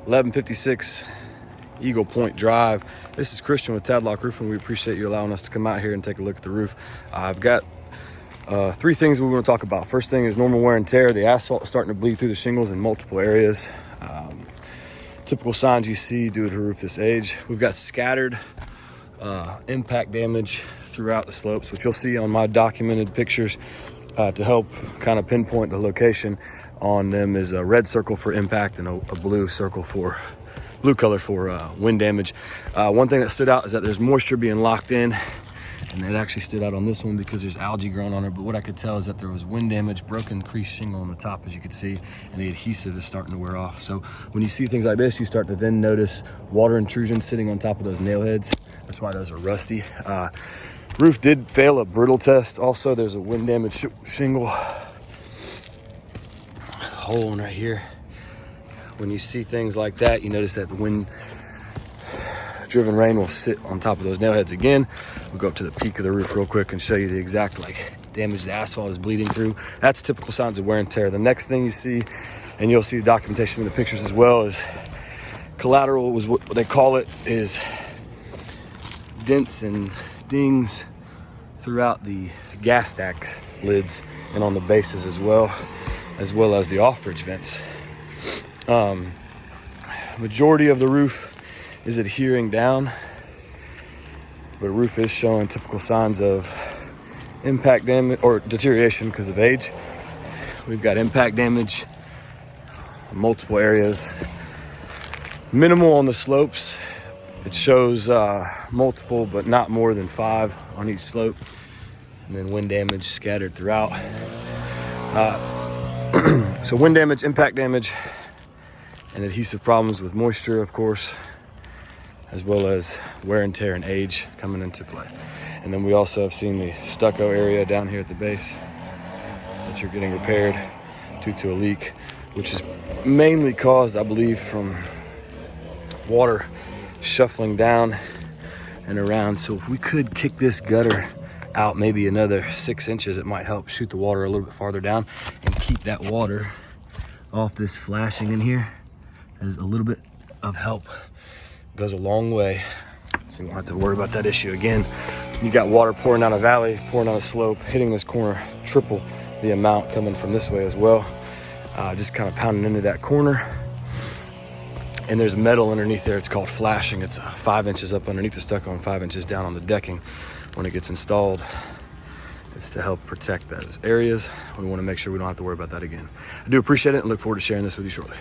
1156 Eagle Point Drive. This is Christian with Tadlock Roofing. We appreciate you allowing us to come out here and take a look at the roof. I've got three things we want to talk about. First thing is normal wear and tear. The asphalt is starting to bleed through the shingles in multiple areas. Typical signs you see due to a roof this age. We've got scattered impact damage throughout the slopes, which you'll see on my documented pictures to help kind of pinpoint the location. On them is a red circle for impact and a blue color for wind damage. One thing that stood out is that there's moisture being locked in, and it actually stood out on this one because there's algae growing on it. But what I could tell is that there was wind damage, broken creased shingle on the top, as you could see, and the adhesive is starting to wear off. So when you see things like this, you start to then notice water intrusion sitting on top of those nail heads. That's why those are rusty. Roof did fail a brittle test. Also, there's a wind damage shingle hole in right here. When you see things like that, you notice that the wind driven rain will sit on top of those nail heads again. We'll go up to the peak of the roof real quick and show you the exact damage the asphalt is bleeding through. That's typical signs of wear and tear. The next thing you see, and you'll see documentation in the pictures as well, is collateral, was what they call it, is dents and dings throughout the gas stack lids and on the bases as well as the off-bridge vents. Majority of the roof is adhering down, but the roof is showing typical signs of impact damage or deterioration because of age. We've got impact damage in multiple areas, minimal on the slopes. It shows multiple, but not more than 5 on each slope, and then wind damage scattered throughout. So wind damage, impact damage, and adhesive problems with moisture, of course, as well as wear and tear and age coming into play. And then we also have seen the stucco area down here at the base that you're getting repaired due to a leak, which is mainly caused, I believe, from water shuffling down and around. So if we could kick this gutter out maybe another 6 inches, it might help shoot the water a little bit farther down and keep that water off this flashing in here. As a little bit of help goes a long way, so you won't have to worry about that issue again. You got water pouring down a valley, pouring down a slope, hitting this corner, triple the amount coming from this way as well. Just kind of pounding into that corner. And there's metal underneath there. It's called flashing. It's 5 inches up underneath the stucco and 5 inches down on the decking when it gets installed. It's to help protect those areas. We want to make sure we don't have to worry about that again. I do appreciate it and look forward to sharing this with you shortly.